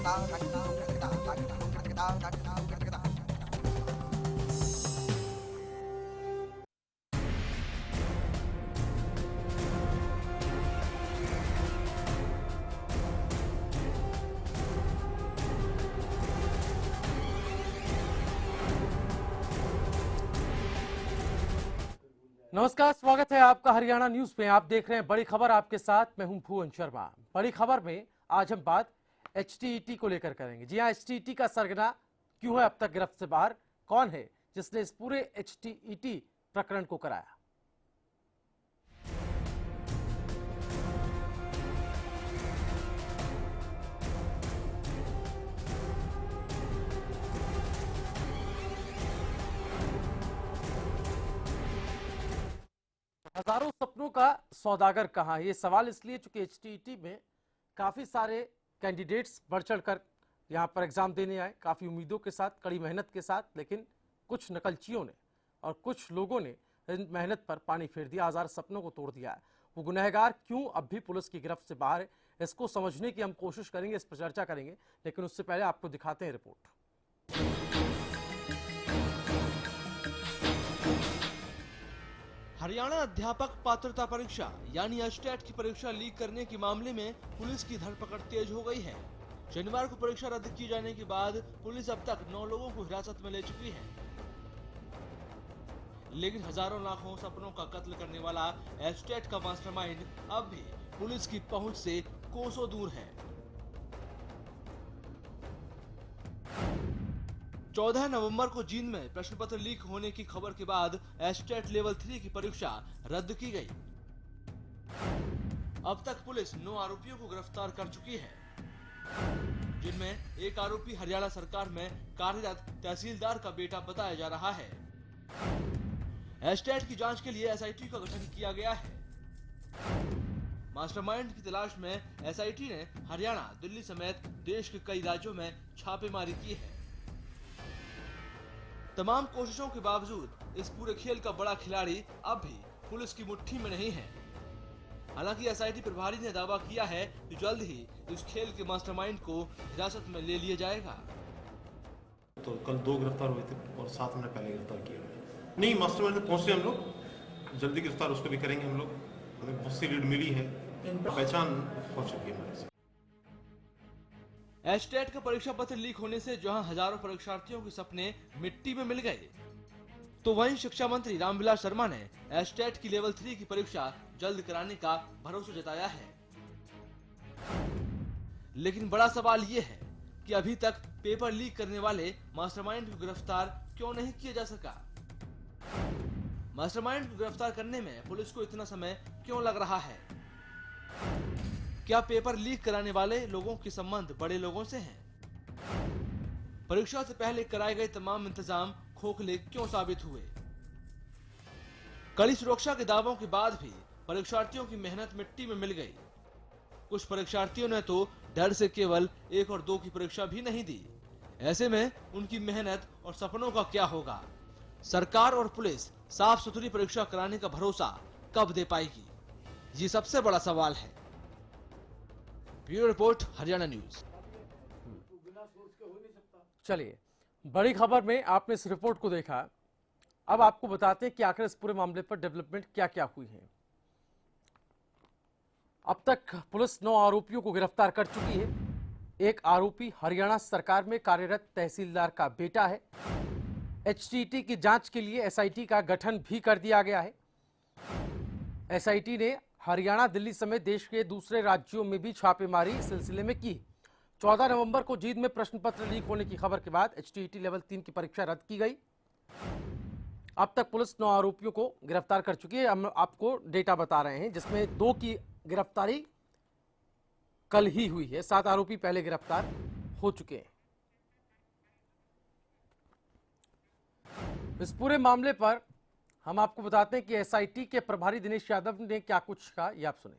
नमस्कार, स्वागत है आपका हरियाणा न्यूज में। आप देख रहे हैं बड़ी खबर, आपके साथ मैं हूं भुवन शर्मा। बड़ी खबर में आज हम बात एचटीईटी को लेकर करेंगे। जी हां, एचटीईटी का सरगना क्यों है अब तक गिरफ्त से बाहर, कौन है जिसने इस पूरे एचटीईटी प्रकरण को कराया। हजारों सपनों का सौदागर कहां है, ये सवाल इसलिए चूंकि एचटीईटी में काफी सारे कैंडिडेट्स बढ़ चढ़कर यहां पर एग्जाम देने आए, काफी उम्मीदों के साथ, कड़ी मेहनत के साथ, लेकिन कुछ नकलचियों ने और कुछ लोगों ने इन मेहनत पर पानी फेर दिया, हजार सपनों को तोड़ दिया है। वो गुनहगार क्यों अब भी पुलिस की गिरफ्त से बाहर है, इसको समझने की हम कोशिश करेंगे, इस पर चर्चा करेंगे, लेकिन उससे पहले आपको दिखाते हैं रिपोर्ट। हरियाणा अध्यापक पात्रता परीक्षा यानी एचटेट की परीक्षा लीक करने के मामले में पुलिस की धरपकड़ तेज हो गई है। शनिवार को परीक्षा रद्द किए जाने के बाद पुलिस अब तक 9 लोगों को हिरासत में ले चुकी है, लेकिन हजारों लाखों सपनों का कत्ल करने वाला एचटेट का मास्टरमाइंड अब भी पुलिस की पहुंच से कोसों दूर है। 14 नवंबर को जींद में प्रश्न पत्र लीक होने की खबर के बाद एचटेट लेवल 3 की परीक्षा रद्द की गई। अब तक पुलिस 9 आरोपियों को गिरफ्तार कर चुकी है, जिनमें एक आरोपी हरियाणा सरकार में कार्यरत तहसीलदार का बेटा बताया जा रहा है। एचटेट की जांच के लिए एसआईटी का गठन किया गया है। मास्टरमाइंड की तलाश में एसआईटी ने हरियाणा, दिल्ली समेत देश के कई राज्यों में छापेमारी की है। तमाम कोशिशों के बावजूद इस पूरे खेल का बड़ा खिलाड़ी अब भी पुलिस की मुट्ठी में नहीं है। हालांकि एसआईटी प्रभारी ने दावा किया है कि जल्द ही इस खेल के मास्टरमाइंड को हिरासत में ले लिया जाएगा। तो कल 2 गिरफ्तार हुए थे और 7 महीने पहले गिरफ्तार किए हुए। नहीं, मास्टरमाइंड तक पहुंचे हम लोग, जल्दी गिरफ्तार उसको भी करेंगे हम लोग। हमें बहुत सी लीड मिली है, पहचान हो चुकी है हमारे से। एचटेट का परीक्षा पत्र लीक होने से जहां हजारों परीक्षार्थियों के सपने मिट्टी में मिल गए, तो वहीं शिक्षा मंत्री रामविलास शर्मा ने एचटेट की लेवल 3 की परीक्षा जल्द कराने का भरोसा जताया है। लेकिन बड़ा सवाल ये है कि अभी तक पेपर लीक करने वाले मास्टरमाइंड को गिरफ्तार क्यों नहीं किया जा सका। मास्टरमाइंड को गिरफ्तार करने में पुलिस को इतना समय क्यों लग रहा है। क्या पेपर लीक कराने वाले लोगों के संबंध बड़े लोगों से हैं? परीक्षा से पहले कराए गए तमाम इंतजाम खोखले क्यों साबित हुए? कड़ी सुरक्षा के दावों के बाद भी परीक्षार्थियों की मेहनत मिट्टी में मिल गई। कुछ परीक्षार्थियों ने तो डर से केवल 1 और 2 की परीक्षा भी नहीं दी। ऐसे में उनकी मेहनत और सपनों का क्या होगा? सरकार और पुलिस साफ सुथरी परीक्षा कराने का भरोसा कब दे पाएगी, ये सबसे बड़ा सवाल है। Bureau report, Haryana news. चलिए, बड़ी खबर में आपने इस रिपोर्ट को देखा, अब आपको बताते हैं कि आखिर इस पूरे मामले पर डेवलपमेंट क्या क्या हुई है। अब तक पुलिस 9 आरोपियों को गिरफ्तार कर चुकी है। एक आरोपी हरियाणा सरकार में कार्यरत तहसीलदार का बेटा है। एचटीईटी की जांच के लिए एसआईटी का गठन भी कर दिया गया है। एसआईटी ने हरियाणा, दिल्ली समेत देश के दूसरे राज्यों में भी छापेमारी इस सिलसिले में की। 14 नवंबर को जींद में प्रश्न पत्र लीक होने की खबर के बाद एचटीईटी लेवल 3 की परीक्षा रद्द की गई। अब तक पुलिस 9 आरोपियों को गिरफ्तार कर चुकी है। हम आपको डेटा बता रहे हैं, जिसमें 2 की गिरफ्तारी कल ही हुई है। 7 आरोपी पहले गिरफ्तार हो चुके हैं। इस पूरे मामले पर हम आपको बताते हैं कि एसआईटी के प्रभारी दिनेश यादव ने क्या कुछ कहा, ये आप सुनिए।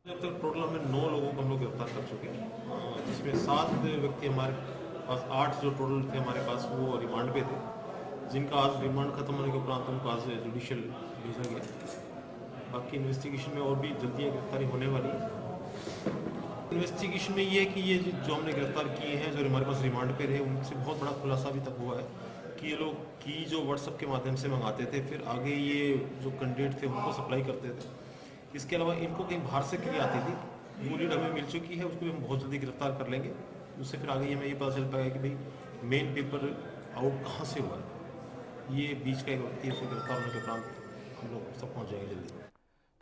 अब तक टोटल में 9 लोगों को हम लोग गिरफ्तार कर चुके हैं, जिसमें 7 व्यक्ति हमारे पास, 8 जो टोटल थे हमारे पास वो रिमांड पे थे, जिनका आज रिमांड खत्म होने के उपरांत उनको आज जुडिशियल भेजा गया। बाकी इन्वेस्टिगेशन में और भी जल्दी गिरफ्तारी होने वाली है। इन्वेस्टिगेशन में ये है कि ये जो हमने गिरफ्तार किए हैं, जो हमारे पास रिमांड पे रहे, उनसे बहुत बड़ा खुलासा अभी तक हुआ है कि ये लोग की जो व्हाट्सएप के माध्यम से मंगाते थे, फिर आगे ये जो कैंडिडेट थे उनको सप्लाई करते थे। इसके अलावा इनको कहीं बाहर से क्लियर आती थी, वो लीड हमें मिल चुकी है, उसको भी हम बहुत जल्दी गिरफ्तार कर लेंगे। उससे फिर आगे हमें ये पता चल पाएगा कि भाई मेन पेपर आउट कहाँ से हुआ है। ये बीच का एक व्यक्ति है, उसको गिरफ्तार होने के उपरांत हम लोग सब पहुँच जाएंगे जल्दी।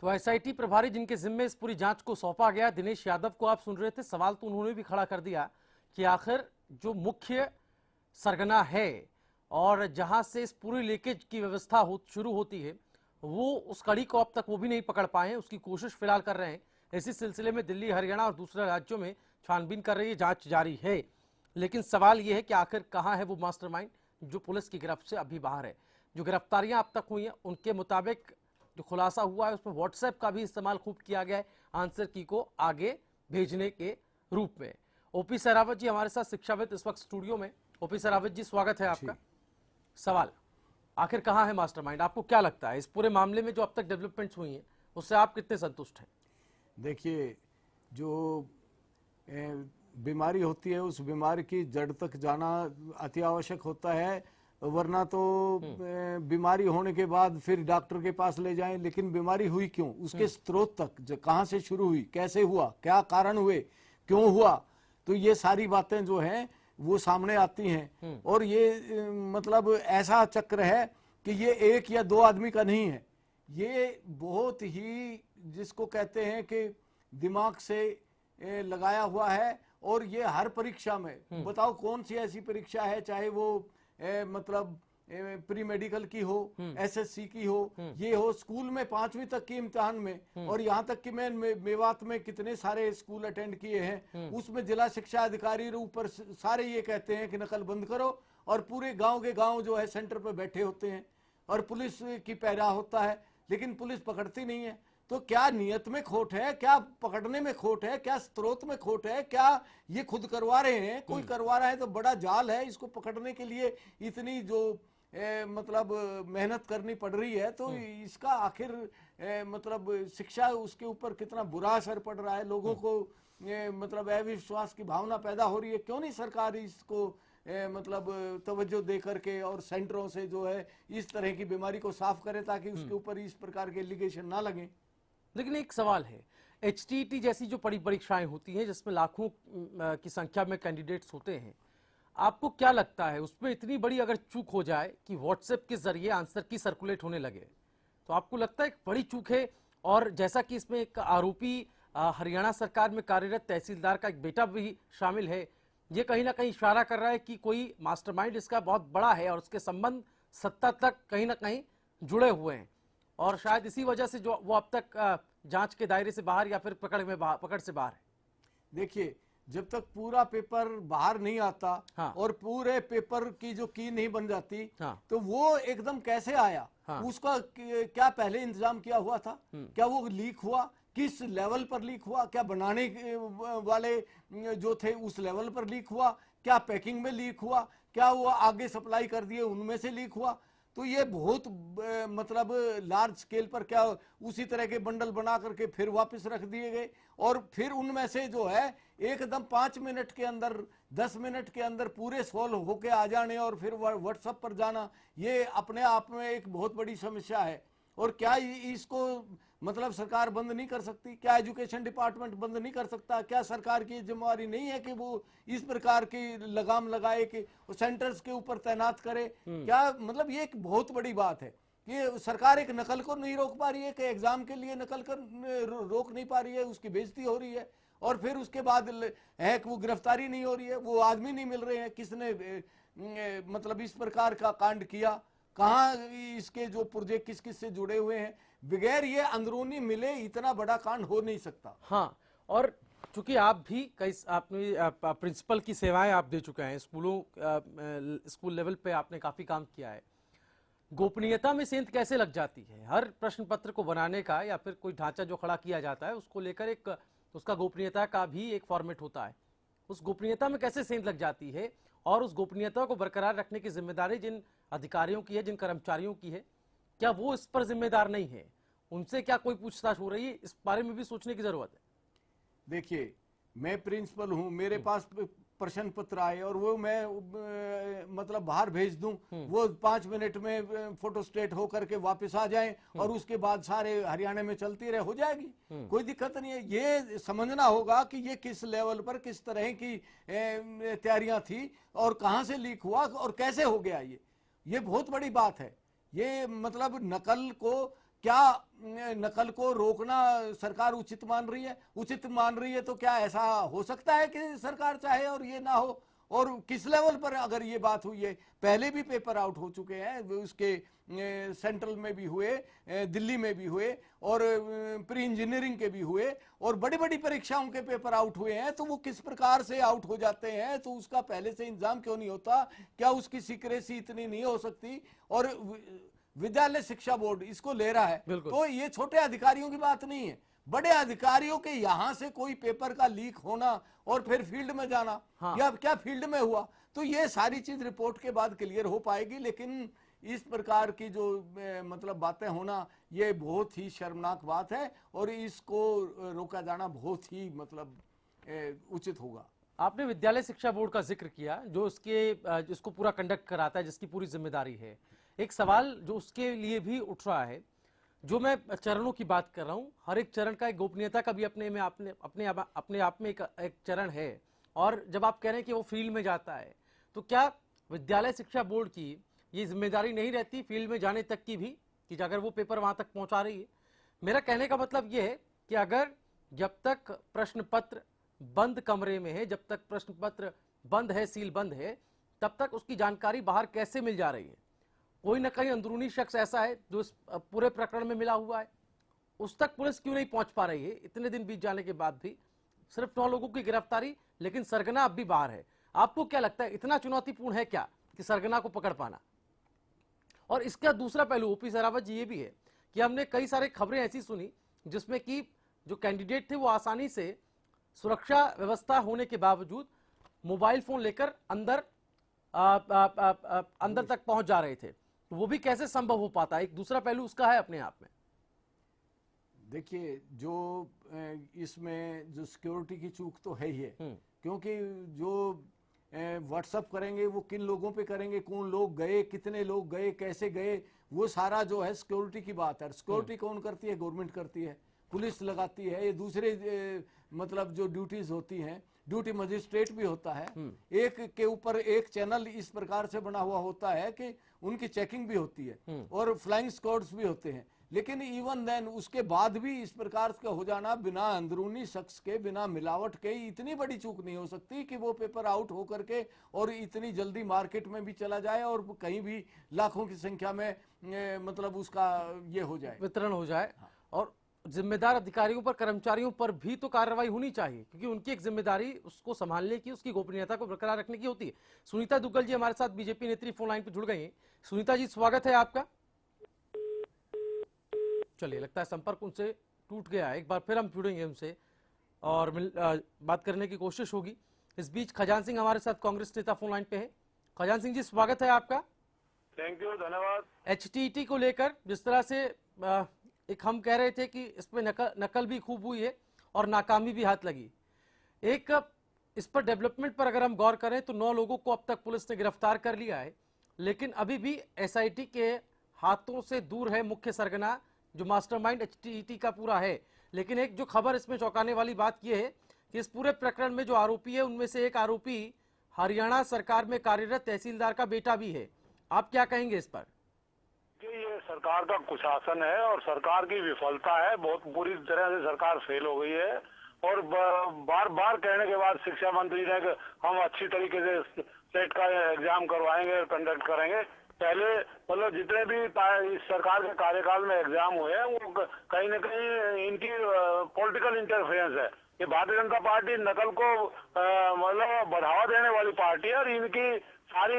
तो एसआईटी प्रभारी जिनके जिम्मे इस पूरी जांच को सौंपा गया, दिनेश यादव को आप सुन रहे थे। सवाल तो उन्होंने भी खड़ा कर दिया कि आखिर जो मुख्य सरगना है और जहां से इस पूरी लीकेज की व्यवस्था शुरू होती है, वो उस कड़ी को अब तक वो भी नहीं पकड़ पाए हैं। उसकी कोशिश फिलहाल कर रहे हैं। इसी सिलसिले में दिल्ली, हरियाणा और दूसरे राज्यों में छानबीन कर रही है, जांच जारी है। लेकिन सवाल ये है कि आखिर कहाँ है वो मास्टरमाइंड जो पुलिस की गिरफ्त से अभी बाहर है। जो गिरफ्तारियां अब तक हुई हैं उनके मुताबिक जो खुलासा हुआ है उसमें व्हाट्सएप का भी इस्तेमाल खूब किया गया है आंसर की को आगे भेजने के रूप में। ओपी सहरावत जी हमारे साथ शिक्षाविद इस वक्त स्टूडियो में। ओपी सहरावत जी, स्वागत है आपका। सवाल, आखिर कहाँ है मास्टरमाइंड? आपको क्या लगता है इस पूरे मामले में जो अब तक डेवलपमेंट्स हुई हैं उससे आप कितने संतुष्ट हैं? देखिए, जो बीमारी होती है उस बीमारी की जड़ तक जाना अति आवश्यक होता है, वरना तो बीमारी होने के बाद फिर डॉक्टर के पास ले जाएं, लेकिन बीमारी हुई क्यों, उसके स्रोत तक, जो कहाँ से शुरू हुई, कैसे हुआ, क्या कारण हुए, क्यों हुआ, तो ये सारी बातें जो हैं वो सामने आती हैं। और ये मतलब ऐसा चक्र है कि ये एक या दो आदमी का नहीं है, ये बहुत ही जिसको कहते हैं कि दिमाग से लगाया हुआ है। और ये हर परीक्षा में बताओ कौन सी ऐसी परीक्षा है, चाहे वो मतलब प्री मेडिकल की हो, एसएससी की हो, ये हो, स्कूल में 5वीं तक की इम्तिहान में, और यहाँ तक कि मैं मेवात में कितने सारे स्कूल अटेंड किए हैं, उसमें जिला शिक्षा अधिकारी ऊपर सारे ये कहते हैं कि नकल बंद करो, और पूरे गांव के गांव जो है सेंटर पे बैठे होते हैं और पुलिस की पैरा होता है, लेकिन पुलिस पकड़ती नहीं है। तो क्या नियत में खोट है, क्या पकड़ने में खोट है, क्या स्रोत में खोट है, क्या ये खुद करवा रहे हैं, कोई करवा रहा है तो बड़ा जाल है, इसको पकड़ने के लिए इतनी जो मतलब मेहनत करनी पड़ रही है, तो इसका आखिर मतलब शिक्षा उसके ऊपर कितना बुरा असर पड़ रहा है, लोगों को मतलब अविश्वास की भावना पैदा हो रही है। क्यों नहीं सरकार इसको मतलब तवज्जो दे करके और सेंटरों से जो है इस तरह की बीमारी को साफ करे, ताकि उसके ऊपर इस प्रकार के एलिगेशन ना लगे। लेकिन एक सवाल है, एचटीईटी जैसी जो बड़ी परीक्षाएं होती हैं जिसमें लाखों की संख्या में कैंडिडेट्स होते हैं, आपको क्या लगता है उसमें इतनी बड़ी अगर चूक हो जाए कि व्हाट्सएप के जरिए आंसर की सर्कुलेट होने लगे, तो आपको लगता है एक बड़ी चूक है? और जैसा कि इसमें एक आरोपी हरियाणा सरकार में कार्यरत तहसीलदार का एक बेटा भी शामिल है, ये कहीं ना कहीं इशारा कर रहा है कि कोई मास्टरमाइंड इसका बहुत बड़ा है और उसके संबंध सत्ता तक कहीं ना कहीं जुड़े हुए हैं, और शायद इसी वजह से जो वो अब तक जांच के दायरे से बाहर या फिर पकड़ से बाहर है। देखिए, जब तक पूरा पेपर बाहर नहीं आता, हाँ। और पूरे पेपर की जो की नहीं बन जाती, हाँ। तो वो एकदम कैसे आया, हाँ। उसका क्या पहले इंतजाम किया हुआ था, क्या वो लीक हुआ, किस लेवल पर लीक हुआ, क्या बनाने वाले जो थे उस लेवल पर लीक हुआ, क्या पैकिंग में लीक हुआ, क्या वो आगे सप्लाई कर दिए उनमें से लीक हुआ। तो ये बहुत मतलब लार्ज स्केल पर क्या उसी तरह के बंडल बना करके फिर वापस रख दिए गए, और फिर उनमें से जो है एकदम 5 मिनट के अंदर 10 मिनट के अंदर पूरे सॉल्व होके आ जाने और फिर व्हाट्सएप पर जाना, ये अपने आप में एक बहुत बड़ी समस्या है। और क्या इसको मतलब सरकार बंद नहीं कर सकती? क्या एजुकेशन डिपार्टमेंट बंद नहीं कर सकता? क्या सरकार की जिम्मेवारी नहीं है कि वो इस प्रकार की लगाम लगाए कि सेंटर्स के ऊपर तैनात करे? क्या मतलब ये एक बहुत बड़ी बात है कि सरकार एक नकल को नहीं रोक पा रही है, कि एग्जाम के लिए नकल कर रोक नहीं पा रही है, उसकी बेइज्जती हो रही है, और फिर उसके बाद है कि वो गिरफ्तारी नहीं हो रही है, वो आदमी नहीं मिल रहे हैं, किसने मतलब इस प्रकार का कांड किया, कहाँ इसके जो प्रोजेक्ट किस किस से जुड़े हुए हैं, बगैर ये अंदरूनी मिले इतना बड़ा कांड हो नहीं सकता। हाँ, और चूंकि आप भी कई आपने प्रिंसिपल की सेवाएं आप दे चुके हैं, स्कूल लेवल पे आपने काफी काम किया है, गोपनीयता में सेंध कैसे लग जाती है? हर प्रश्न पत्र को बनाने का या फिर कोई ढांचा जो खड़ा किया जाता है उसको लेकर एक उसका गोपनीयता का भी एक फॉर्मेट होता है, उस गोपनीयता में कैसे सेंध लग जाती है? और उस गोपनीयता को बरकरार रखने की जिम्मेदारी जिन अधिकारियों की है, जिन कर्मचारियों की है, क्या वो इस पर जिम्मेदार नहीं है? उनसे क्या कोई पूछताछ हो रही है? इस बारे में भी सोचने की जरूरत है। देखिए, मैं प्रिंसिपल हूँ, मेरे पास प्रश्न पत्र आए और वो मैं मतलब बाहर भेज दूं, वो 5 मिनट में फोटोस्टेट होकर के वापस आ जाएं और उसके बाद सारे हरियाणा में चलती रहे, हो जाएगी, कोई दिक्कत नहीं है। ये समझना होगा कि ये किस लेवल पर किस तरह की तैयारियां थी और कहां से लीक हुआ और कैसे हो गया। ये बहुत बड़ी बात है। ये मतलब नकल को रोकना सरकार उचित मान रही है? उचित मान रही है तो क्या ऐसा हो सकता है कि सरकार चाहे और ये ना हो? और किस लेवल पर अगर ये बात हुई है, पहले भी पेपर आउट हो चुके हैं, उसके सेंट्रल में भी हुए, दिल्ली में भी हुए और प्री इंजीनियरिंग के भी हुए और बड़ी बड़ी परीक्षाओं के पेपर आउट हुए हैं। तो वो किस प्रकार से आउट हो जाते हैं, तो उसका पहले से इंतजाम क्यों नहीं होता? क्या उसकी सीक्रेसी इतनी नहीं हो सकती? और विद्यालय शिक्षा बोर्ड इसको ले रहा है, तो ये छोटे अधिकारियों की बात नहीं है, बड़े अधिकारियों के यहां से कोई पेपर का लीक होना और फिर फील्ड में जाना, या क्या फील्ड में हुआ, तो ये सारी चीज रिपोर्ट के बाद क्लियर हो पाएगी। लेकिन इस प्रकार की जो मतलब बातें होना, ये बहुत ही शर्मनाक बात है और इसको रोका जाना बहुत ही मतलब उचित होगा। आपने विद्यालय शिक्षा बोर्ड का जिक्र किया, जो जिसको पूरा कंडक्ट कराता है, जिसकी पूरी जिम्मेदारी है। एक सवाल जो उसके लिए भी उठ रहा है, जो मैं चरणों की बात कर रहा हूं, हर एक चरण का एक गोपनीयता का भी अपने आप में एक चरण है। और जब आप कह रहे हैं कि वो फील्ड में जाता है, तो क्या विद्यालय शिक्षा बोर्ड की ये जिम्मेदारी नहीं रहती फील्ड में जाने तक की भी, कि अगर वो पेपर वहां तक पहुंचा रही है? मेरा कहने का मतलब ये है कि अगर जब तक प्रश्न पत्र बंद कमरे में है, जब तक प्रश्न पत्र बंद है, सील बंद है, तब तक उसकी जानकारी बाहर कैसे मिल जा रही है? कोई ना कहीं अंदरूनी शख्स ऐसा है जो इस पूरे प्रकरण में मिला हुआ है, उस तक पुलिस क्यों नहीं पहुंच पा रही है? इतने दिन बीत जाने के बाद भी सिर्फ 9 लोगों की गिरफ्तारी, लेकिन सरगना अब भी बाहर है। आपको क्या लगता है, इतना चुनौतीपूर्ण है क्या कि सरगना को पकड़ पाना? और इसका दूसरा पहलू ओपी सरावत जी ये भी है कि हमने कई सारे खबरें ऐसी सुनी जिसमें कि जो कैंडिडेट थे वो आसानी से सुरक्षा व्यवस्था होने के बावजूद मोबाइल फोन लेकर अंदर तक पहुंच जा रहे थे, तो वो भी कैसे संभव हो पाता है? एक दूसरा पहलू उसका है अपने आप में। देखिए, जो इसमें जो सिक्योरिटी की चूक तो है ही है, क्योंकि जो व्हाट्सअप करेंगे वो किन लोगों पे करेंगे, कौन लोग गए, कितने लोग गए, कैसे गए, वो सारा जो है सिक्योरिटी की बात है। सिक्योरिटी कौन करती है? गवर्नमेंट करती है, पुलिस लगाती है, ये दूसरे मतलब जो ड्यूटीज होती हैं, ड्यूटी मजिस्ट्रेट भी होता है, एक के ऊपर एक चैनल इस प्रकार से बना हुआ होता है कि उनकी चेकिंग भी होती है और फ्लाइंग स्क्वाड्स भी होते हैं। लेकिन इवन देन उसके बाद भी इस प्रकार का हो जाना, बिना अंदरूनी शख्स के, बिना मिलावट के, इतनी बड़ी चूक नहीं हो सकती कि वो पेपर आउट हो करके और इतनी जल्दी मार्केट में भी चला जाए और कहीं भी लाखों की संख्या में मतलब उसका ये हो जाए, वितरण हो जाए। और जिम्मेदार अधिकारियों पर, कर्मचारियों पर भी तो कार्रवाई होनी चाहिए, क्योंकि उनकी एक जिम्मेदारी उसको संभालने की, उसकी गोपनीयता को बरकरार रखने की होती है। सुनीता दुग्गल जी हमारे साथ बीजेपी नेत्री फोन लाइन पर जुड़ गई हैं। सुनीता जी, स्वागत है आपका। चलिए, लगता है संपर्क उनसे टूट गया है। एक बार फिर हम जुड़ेंगे उनसे और बात करने की कोशिश होगी। इस बीच खजान सिंह हमारे साथ कांग्रेस नेता फोन लाइन पे है। खजान सिंह जी, स्वागत है आपका। थैंक यू, धन्यवाद। HTT को लेकर जिस तरह से एक हम कह रहे थे कि इसमें नकल भी खूब हुई है और नाकामी भी हाथ लगी, एक इस पर डेवलपमेंट पर अगर हम गौर करें तो 9 लोगों को अब तक पुलिस ने गिरफ्तार कर लिया है, लेकिन अभी भी SIT के हाथों से दूर है मुख्य सरगना, जो मास्टरमाइंड HTT का पूरा है। लेकिन एक जो खबर इसमें चौंकाने वाली बात यह है कि इस पूरे प्रकरण में जो आरोपी है, उनमें से एक आरोपी हरियाणा सरकार में कार्यरत तहसीलदार का बेटा भी है। आप क्या कहेंगे इस पर? ये सरकार का कुशासन है और सरकार की विफलता है। बहुत बुरी तरह से सरकार फेल हो गई है और बार बार कहने के बाद शिक्षा मंत्री ने कि हम अच्छी तरीके से सेट का एग्जाम करवाएंगे, कंडक्ट करेंगे। पहले मतलब जितने भी इस सरकार के कार्यकाल में एग्जाम हुए हैं वो कहीं न कहीं इनकी पॉलिटिकल इंटरफेरेंस है। ये भारतीय जनता पार्टी नकल को मतलब बढ़ावा देने वाली पार्टी है और इनकी सारी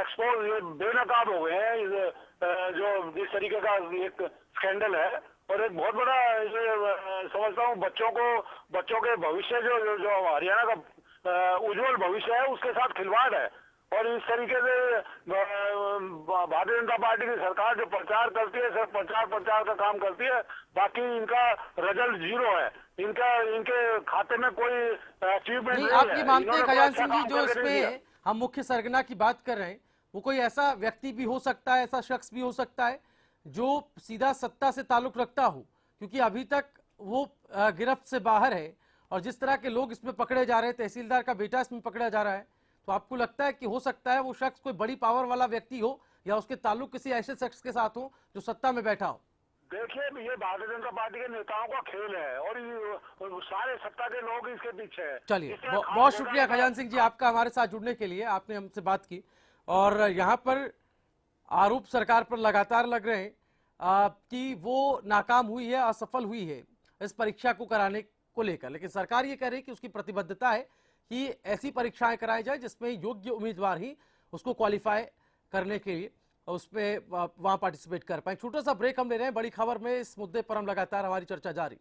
एक्सपोज ये बेनकाब हो गए हैं। जो जिस तरीके का एक स्कैंडल है और एक बहुत बड़ा ये समझता हूँ बच्चों के भविष्य जो हरियाणा का उज्जवल भविष्य है उसके साथ खिलवाड़ है। और इस तरीके से भारतीय जनता पार्टी की सरकार जो प्रचार करती है सिर्फ प्रचार का काम करती है, बाकी इनका रिजल्ट जीरो है। इनके खाते में कोई अचीवमेंट नहीं, नहीं आप है। ये मानते हैं इन्होंने कोई खजान अच्छा सिंह जी, काम जो करके नहीं दिया। इसमें हम मुख्य सरगना की बात कर रहे हैं, वो कोई ऐसा व्यक्ति भी हो सकता है, ऐसा शख्स भी हो सकता है जो सीधा सत्ता से ताल्लुक रखता हो, क्योंकि अभी तक वो गिरफ्त से बाहर है और जिस तरह के लोग इसमें पकड़े जा रहे हैं, तहसीलदार का बेटा इसमें पकड़ा जा रहा है, तो आपको लगता है कि हो सकता है वो शख्स कोई बड़ी पावर वाला व्यक्ति हो या उसके ताल्लुक किसी ऐसे शख्स के साथ हो जो सत्ता में बैठा हो? देखिए, ये भारतीय जनता पार्टी के नेताओं का खेल है और सारे सत्ता के लोग इसके पीछे हैं। चलिए, इसमें बहुत शुक्रिया खजान सिंह जी आपका हमारे साथ जुड़ने के लिए, आपने हमसे बात की। और यहाँ पर आरोप सरकार पर लगातार लग रहे हैं कि वो नाकाम हुई है, असफल हुई है इस परीक्षा को कराने को लेकर, लेकिन सरकार ये कह रही है कि उसकी प्रतिबद्धता है कि ऐसी परीक्षाएं कराई जाए जिसमें योग्य उम्मीदवार ही उसको क्वालिफाई करने के लिए उसमें वहां पार्टिसिपेट कर पाए। छोटा सा ब्रेक हम ले रहे हैं, बड़ी खबर में इस मुद्दे पर हम लगातार हमारी चर्चा जारी।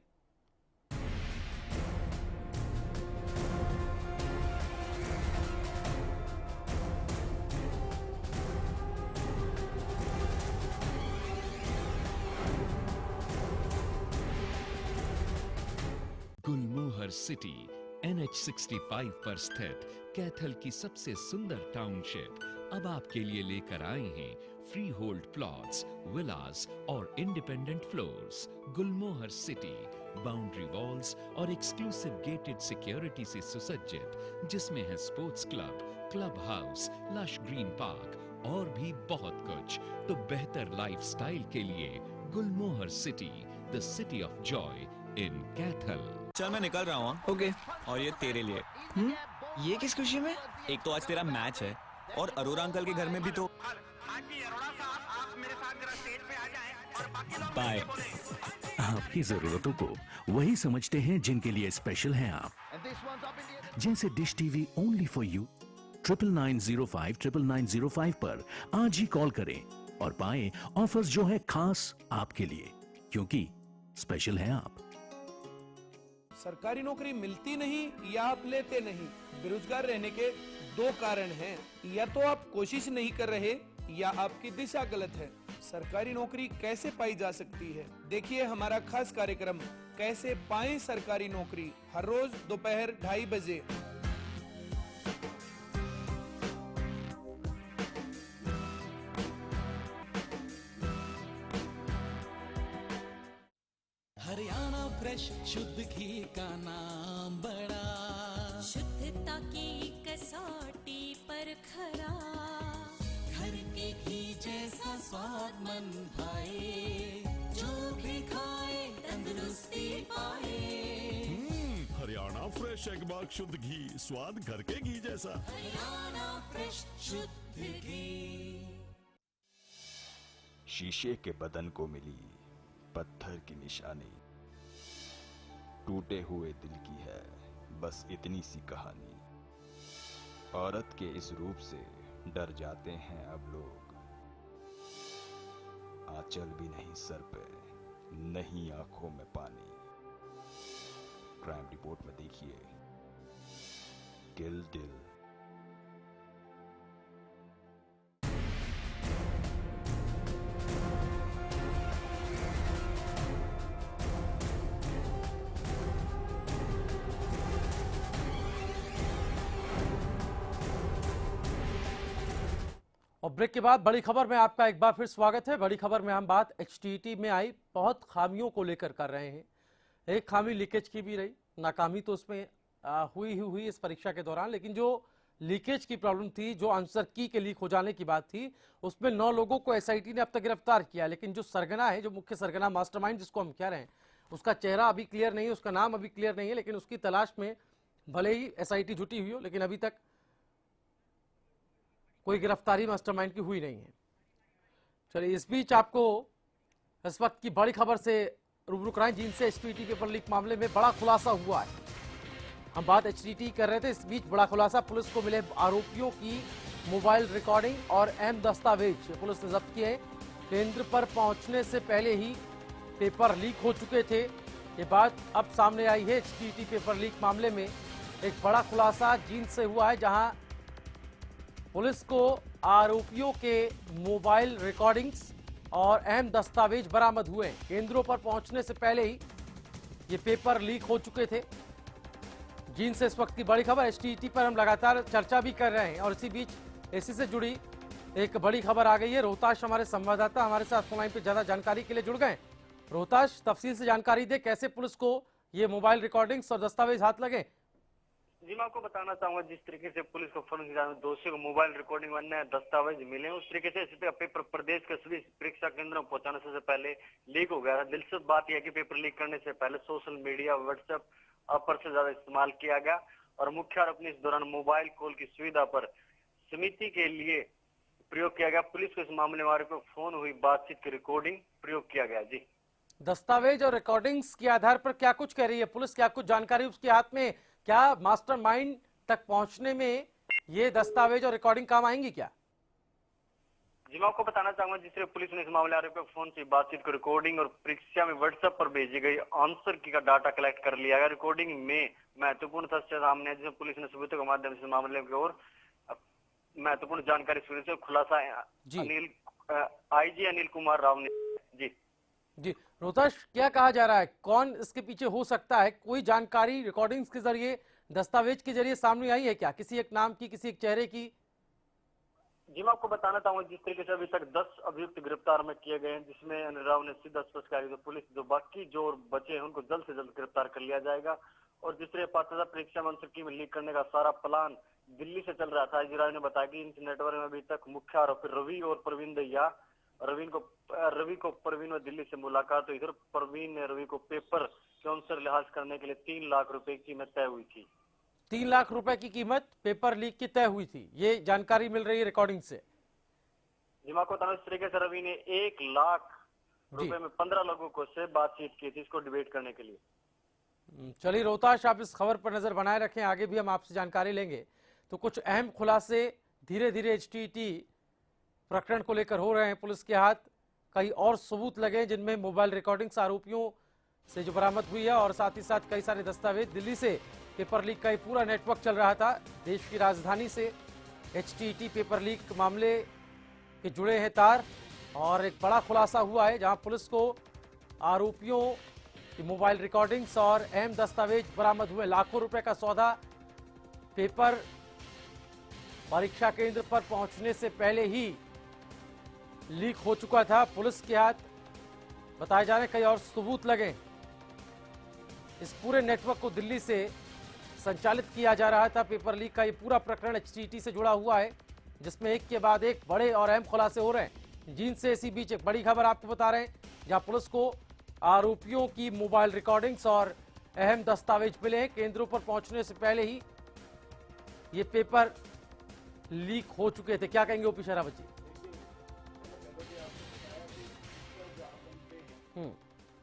गुलमोहर सिटी NH 65 पर स्थित कैथल की सबसे सुंदर टाउनशिप अब आपके लिए लेकर आए हैं फ्री होल्ड प्लॉट्स, विलास और independent floors. Gulmohar city boundary walls और एक्सक्लूसिव गेटेड सिक्योरिटी से सुसज्जित, जिसमें है sports club, club house, lush green park और भी बहुत कुछ। तो बेहतर लाइफस्टाइल के लिए Gulmohar city, the city of joy in Kaithal. चल मैं निकल रहा हूँ। ओके। और ये तेरे लिए। ये किस खुशी में? एक तो आज तेरा मैच है और अरोरा अंकल के घर में भी तो। बाय। आपकी जरूरतों को वही समझते हैं जिनके लिए स्पेशल हैं आप, जैसे dish TV only for you. 9905 पर आज ही कॉल करें और पाएं ऑफर्स जो है खास आपके लिए, क्योंकि स्पेशल हैं आप। सरकारी नौकरी मिलती नहीं या आप लेते नहीं, बेरोजगार रहने के दो कारण हैं। या तो आप कोशिश नहीं कर रहे या आपकी दिशा गलत है। सरकारी नौकरी कैसे पाई जा सकती है, देखिए हमारा खास कार्यक्रम कैसे पाएं सरकारी नौकरी, हर रोज दोपहर 2:30 बजे। हरियाणा फ्रेश शुद्ध घी का नाम बड़ा, शुद्धता की कसौटी पर खरा, घर के घी जैसा स्वाद मन भाए, जो भी खाए तंदुरुस्ती पाए। हरियाणा फ्रेश एगबाग शुद्ध घी, स्वाद घर के घी जैसा। हरियाणा फ्रेश शुद्ध घी। शीशे के बदन को मिली पत्थर की निशानी, टूटे हुए दिल की है बस इतनी सी कहानी। औरत के इस रूप से डर जाते हैं अब लोग, आंचल भी नहीं सर पे, नहीं आंखों में पानी। क्राइम रिपोर्ट में देखिए किल दिल। और ब्रेक के बाद बड़ी खबर में आपका एक बार फिर स्वागत है। बड़ी खबर में हम बात HTT में आई बहुत खामियों को लेकर कर रहे हैं। एक खामी लीकेज की भी रही, नाकामी तो उसमें हुई इस परीक्षा के दौरान, लेकिन जो लीकेज की प्रॉब्लम थी, जो आंसर की के लीक हो जाने की बात थी, उसमें 9 लोगों को SIT ने अब तक गिरफ्तार किया। लेकिन जो सरगना है, जो मुख्य सरगना मास्टरमाइंड जिसको हम कह रहे हैं, उसका चेहरा अभी क्लियर नहीं है, उसका नाम अभी क्लियर नहीं है, लेकिन उसकी तलाश में भले ही SIT जुटी हुई हो, लेकिन अभी तक कोई गिरफ्तारी मास्टरमाइंड की हुई नहीं है। चलिए, इस बीच आपको इस वक्त की बड़ी खबर से रूबरू कराएं, जिनसे HTT पेपर लीक मामले में बड़ा खुलासा हुआ है। हम बात HTT कर रहे थे, इस बीच बड़ा खुलासा, पुलिस को मिले आरोपियों की मोबाइल रिकॉर्डिंग और अहम दस्तावेज पुलिस ने जब्त किए। केंद्र पर पहुंचने से पहले ही पेपर लीक हो चुके थे। ये बात अब सामने आई है। HTT पेपर लीक मामले में एक बड़ा खुलासा जींद से हुआ है, जहां पुलिस को आरोपियों के मोबाइल रिकॉर्डिंग्स और अहम दस्तावेज बरामद हुए। केंद्रों पर पहुंचने से पहले ही ये पेपर लीक हो चुके थे। जिनसे इस वक्त की बड़ी खबर, एचटीटी पर हम लगातार चर्चा भी कर रहे हैं और इसी बीच इसी से जुड़ी एक बड़ी खबर आ गई है। रोहताश हमारे संवाददाता हमारे साथ फोन लाइन पे ज्यादा जानकारी के लिए जुड़ गए। रोहताश, तफसील से जानकारी दे, कैसे पुलिस को ये मोबाइल रिकॉर्डिंग्स और दस्तावेज हाथ लगे? जी, मैं आपको बताना चाहूंगा, जिस तरीके से पुलिस को फर्जी दोषियों को मोबाइल रिकॉर्डिंग अन्य दस्तावेज मिले, उस तरीके से इस पेपर प्रदेश के सभी परीक्षा केंद्रों में पहुंचाने से पहले लीक हो गया था। दिलचस्प बात यह है कि पेपर लीक करने से पहले सोशल मीडिया, व्हाट्सएप पर से ज्यादा इस्तेमाल किया गया और मुख्य आरोप ने इस दौरान मोबाइल कॉल की सुविधा पर समिति के लिए प्रयोग किया गया। पुलिस को इस मामले में आरोपी को फोन हुई बातचीत की रिकॉर्डिंग प्रयोग किया गया। जी, दस्तावेज और रिकॉर्डिंग्स के आधार पर क्या कुछ कह रही है पुलिस? क्या कुछ जानकारी उसके हाथ में? क्या मास्टरमाइंड तक पहुंचने में ये दस्तावेज और रिकॉर्डिंग काम आएंगी क्या? जी, मैं आपको बताना चाहूंगा, जिस तरह पुलिस ने इस मामले आरोपी को फोन से बातचीत को रिकॉर्डिंग और परीक्षा में व्हाट्सएप पर भेजी गई आंसर की का डाटा कलेक्ट कर लिया गया। रिकॉर्डिंग में महत्वपूर्ण तथ्य सामने है, जिसमें पुलिस ने सबूतों के माध्यम से मामले की ओर महत्वपूर्ण जानकारी सुनी से खुलासा आईजी अनिल कुमार राव ने। जी, रोहताश, क्या कहा जा रहा है, कौन इसके पीछे हो सकता है? कोई जानकारी रिकॉर्डिंग्स के जरिए, दस्तावेज के जरिए सामने आई है क्या? किसी एक नाम की, किसी एक चेहरे की? जी, मैं आपको बताना चाहूंगा, जिस तरीके से अभी तक 10 अभियुक्त गिरफ्तार में किए गए हैं, जिसमें अनिल राव ने सीधा स्पष्ट किया कि पुलिस जो बाकी जो बचे हैं उनको जल्द से जल्द गिरफ्तार कर लिया जाएगा। और जिस तरह पात्रता परीक्षा में आंसर की लीक करने का सारा प्लान दिल्ली से चल रहा था। आईजी राव ने बताया कि इन नेटवर्क में अभी तक मुख्य आरोपी रवि और प्रवीण दहिया, रवि को प्रवीण और दिल्ली से मुलाकात हुई। इधर प्रवीण ने रवि को पेपर के आंसर लिहाज करने के लिए 3 लाख रुपए की कीमत तय हुई थी। 3 लाख रुपए की कीमत पेपर लीक की तय हुई थी, ये जानकारी मिल रही है रिकॉर्डिंग से। जी, मैं आपको बताऊं, इस तरीके से रवि ने 1 लाख रुपए में 15 लोगों को से बातचीत की थी इसको डिबेट करने के लिए। चलिए रोहताश, आप इस खबर पर नजर बनाए रखें, आगे भी हम आपसे जानकारी लेंगे। तो कुछ अहम खुलासे धीरे धीरे एचटीटी प्रकरण को लेकर हो रहे हैं। पुलिस के हाथ कई और सबूत लगे जिनमें मोबाइल रिकॉर्डिंग्स आरोपियों से जो बरामद हुई है और साथ ही साथ कई सारे दस्तावेज। दिल्ली से पेपर लीक का पूरा नेटवर्क चल रहा था। देश की राजधानी से एचटीटी पेपर लीक मामले के जुड़े हैं तार और एक बड़ा खुलासा हुआ है जहां पुलिस को आरोपियों की मोबाइल रिकॉर्डिंग्स और अहम दस्तावेज बरामद हुए। लाखों रुपए का सौदा पेपर परीक्षा केंद्र पर पहुंचने से पहले ही लीक हो चुका था। पुलिस के हाथ बताए जा रहे कई और सबूत लगे। इस पूरे नेटवर्क को दिल्ली से संचालित किया जा रहा था। पेपर लीक का ये पूरा प्रकरण एचटीटी से जुड़ा हुआ है जिसमें एक के बाद एक बड़े और अहम खुलासे हो रहे हैं। जिनसे इसी बीच एक बड़ी खबर आपको बता रहे हैं जहां पुलिस को आरोपियों की मोबाइल रिकॉर्डिंग्स और अहम दस्तावेज मिले हैं। केंद्रों पर पहुंचने से पहले ही ये पेपर लीक हो चुके थे। क्या कहेंगे ओपी शरावत जी?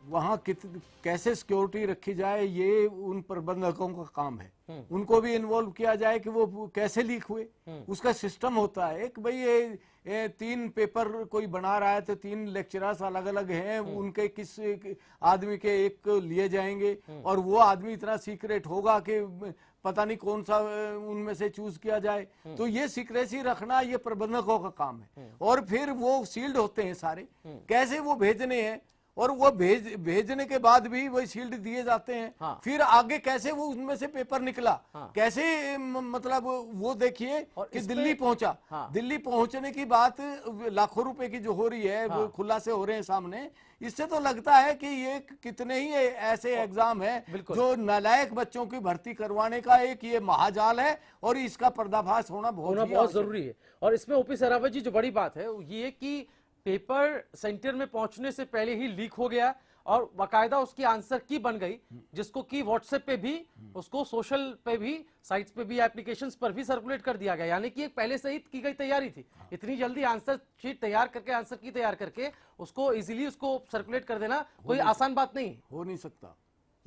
वहाँ कैसे सिक्योरिटी रखी जाए ये उन प्रबंधकों का काम है। उनको भी इन्वॉल्व किया जाए कि वो कैसे लीक हुए, उसका सिस्टम होता है। एक भाई ये 3 पेपर कोई बना रहा है तो 3 लेक्चरर्स अलग अलग हैं, उनके किस आदमी के एक लिए जाएंगे और वो आदमी इतना सीक्रेट होगा कि पता नहीं कौन सा उनमें से चूज किया जाए। तो ये सीक्रेसी रखना ये प्रबंधकों का काम है। और फिर वो सील्ड होते हैं सारे, कैसे वो भेजने हैं और वो भेजने के बाद भी वही शील्ड दिए जाते हैं। हाँ। फिर आगे कैसे वो उनमें से पेपर निकला, हाँ। कैसे मतलब वो देखिए कि दिल्ली पहुंचा। हाँ। दिल्ली पहुंचने की बात लाखों रुपए की जो हो रही है, हाँ। वो खुलासे हो रहे हैं सामने। इससे तो लगता है कि ये कितने ही ऐसे एग्जाम है जो नालायक बच्चों की भर्ती करवाने का एक ये महाजाल है और इसका पर्दाफाश होना बहुत जरूरी है। और इसमें ओपी शरावत जी, जो बड़ी बात है ये कि पेपर सेंटर में पहुंचने से पहले ही लीक हो गया और बाकायदा उसकी आंसर की बन गई, जिसको कि व्हाट्सएप पे भी, उसको सोशल पे भी, साइट्स पे भी, एप्लीकेशंस पर भी सर्कुलेट कर दिया गया। यानी कि एक पहले से ही की गई तैयारी थी। इतनी जल्दी आंसर शीट तैयार करके, आंसर की तैयार करके उसको इजीली उसको सर्कुलेट कर देना कोई आसान बात नहीं हो नहीं सकता।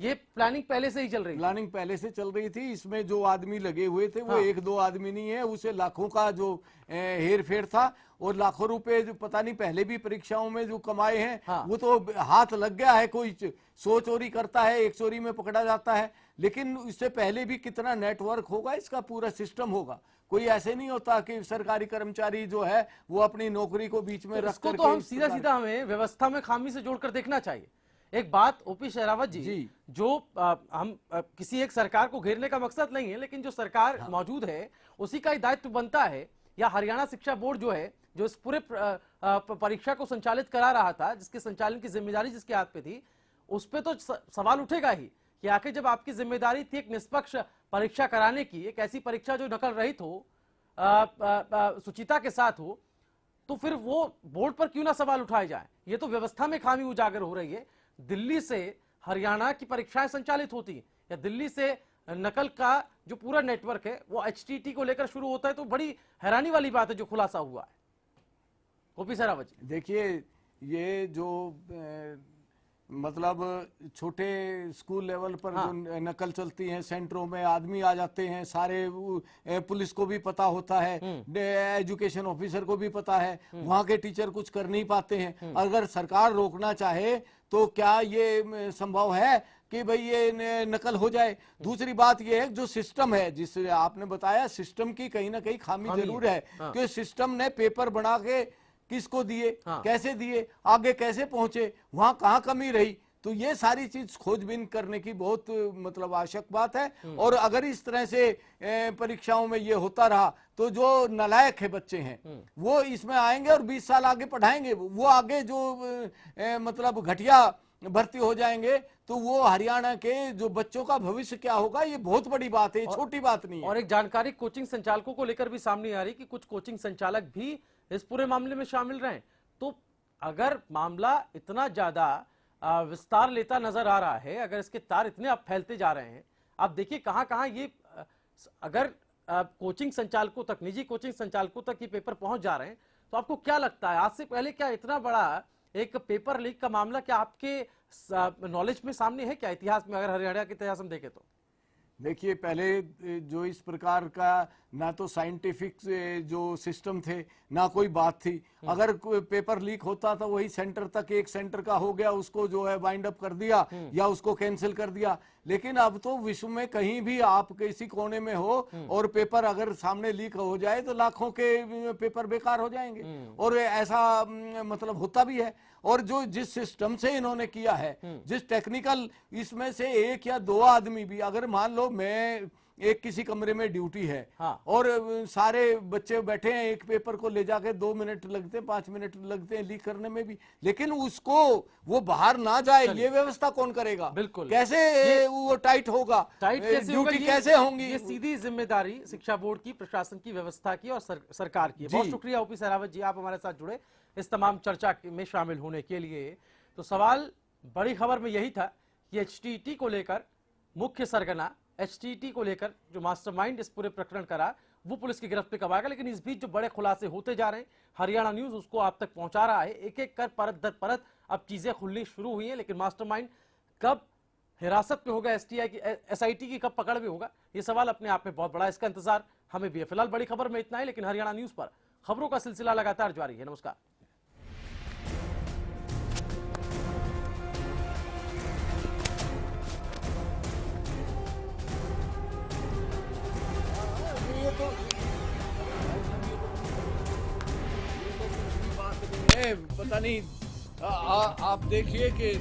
ये प्लानिंग पहले से ही चल रही, प्लानिंग पहले से चल रही थी। इसमें जो आदमी लगे हुए थे वो 1-2 आदमी नहीं है, उसे लाखों का जो हेर फेर था और लाखों रुपए जो पता नहीं पहले भी परीक्षाओं में जो कमाए हैं। हाँ। वो तो हाथ लग गया है। कोई 100 चोरी करता है, 1 चोरी में पकड़ा जाता है, लेकिन इससे पहले भी कितना नेटवर्क होगा, इसका पूरा सिस्टम होगा। कोई ऐसे नहीं होता कि सरकारी कर्मचारी जो है वो अपनी नौकरी को बीच में रख कर तो हम सीधा सीधा हमें व्यवस्था में खामी से जोड़कर देखना चाहिए। एक बात ओपी शेरावत जी, जो हम किसी एक सरकार को घेरने का मकसद नहीं है, लेकिन जो सरकार मौजूद है उसी का ही दायित्व बनता है, या हरियाणा शिक्षा बोर्ड जो है, जो इस पूरे परीक्षा को संचालित करा रहा था, जिसके संचालन की जिम्मेदारी जिसके हाथ पे थी, उस पे तो सवाल उठेगा ही कि आखिर जब आपकी जिम्मेदारी थी एक निष्पक्ष परीक्षा कराने की, एक ऐसी परीक्षा जो नकल रहित हो, सुचिता के साथ हो, तो फिर वो बोर्ड पर क्यों ना सवाल उठाए जाए। ये तो व्यवस्था में खामी उजागर हो रही है। दिल्ली से हरियाणा की परीक्षाएं संचालित होती हैं, या दिल्ली से नकल का जो पूरा नेटवर्क है वो HTT को लेकर शुरू होता है, तो बड़ी हैरानी वाली बात है जो खुलासा हुआ है। ओपी शेरावत जी, देखिए ये जो मतलब छोटे स्कूल लेवल पर जो नकल चलती हैं, सेंटरों में आदमी आ जाते हैं, सारे पुलिस को भी पता होता है, एजुकेशन ऑफिसर को भी पता है, वहाँ के टीचर कुछ कर नहीं पाते हैं। अगर सरकार रोकना चाहे तो क्या ये संभव है कि भाई ये नकल हो जाए? दूसरी बात ये है जो सिस्टम है, जिससे आपने बताया, सिस्टम की कहीं ना कहीं खामी जरूर है कि सिस्टम ने पेपर बना के किसको दिए, कैसे दिए, आगे कैसे पहुंचे, वहां कहां कमी रही, तो ये सारी चीज खोजबीन करने की बहुत मतलब आवश्यक बात है। और अगर इस तरह से परीक्षाओं में ये होता रहा तो जो नालायक है बच्चे हैं वो इसमें आएंगे और 20 साल आगे पढ़ाएंगे, वो आगे जो मतलब घटिया भर्ती हो जाएंगे, तो वो हरियाणा के जो बच्चों का भविष्य क्या होगा, ये बहुत बड़ी बात है, छोटी बात नहीं है। और एक जानकारी कोचिंग संचालकों को लेकर भी सामने आ रही कि कुछ कोचिंग संचालक भी इस पूरे मामले में शामिल रहे। तो अगर मामला इतना ज्यादा विस्तार लेता नजर आ रहा है, अगर इसके तार इतने अब फैलते जा रहे हैं, आप देखिए कहां कहां ये अगर कोचिंग संचालकों तक, निजी कोचिंग संचालकों तक ये पेपर पहुंच जा रहे हैं, तो आपको क्या लगता है आज से पहले क्या इतना बड़ा एक पेपर लीक का मामला क्या आपके नॉलेज में सामने है क्या इतिहास में? अगर हरियाणा के इतिहास हम देखें तो देखिए, पहले जो इस प्रकार का ना तो साइंटिफिक जो सिस्टम थे, ना कोई बात थी। अगर कोई पेपर लीक होता था वही सेंटर तक, एक सेंटर का हो गया, उसको जो है वाइंड अप कर दिया या उसको कैंसिल कर दिया। लेकिन अब तो विश्व में कहीं भी आप किसी कोने में हो और पेपर अगर सामने लीक हो जाए तो लाखों के पेपर बेकार हो जाएंगे, और ऐसा मतलब होता भी है। और जो जिस सिस्टम से इन्होंने किया है, जिस टेक्निकल, इसमें से एक या दो आदमी भी, अगर मान लो मैं एक किसी कमरे में ड्यूटी है और सारे बच्चे बैठे हैं, एक पेपर को ले जाके 2 मिनट लगते हैं, 5 मिनट लगते हैं लीक करने में भी, लेकिन उसको वो बाहर ना जाए, ये व्यवस्था कौन करेगा? बिल्कुल, कैसे वो टाइट होगा, ड्यूटी कैसे होंगी? ये सीधी जिम्मेदारी शिक्षा बोर्ड की, प्रशासन की, व्यवस्था की और सरकार की। बहुत शुक्रिया ओपी शेरावत जी, आप हमारे साथ जुड़े इस तमाम चर्चा में शामिल होने के लिए। तो सवाल बड़ी खबर में यही था कि HTT को लेकर मुख्य सरगना, HTT को लेकर जो मास्टरमाइंड इस पूरे प्रकरण करा, वो पुलिस की गिरफ्त पे कब आएगा। लेकिन इस बीच जो बड़े खुलासे होते जा रहे हैं, हरियाणा न्यूज उसको आप तक पहुंचा रहा है। एक एक कर, परत दर परत अब चीजें खुलनी शुरू हुई हैं। लेकिन मास्टरमाइंड कब हिरासत में होगा, SIT की कब पकड़ में होगा, ये सवाल अपने आप में बहुत बड़ा है। इसका इंतजार हमें भी है। फिलहाल बड़ी खबर में इतना ही, लेकिन हरियाणा न्यूज पर खबरों का सिलसिला लगातार जारी है। नमस्कार। पता नहीं, आप देखिए कि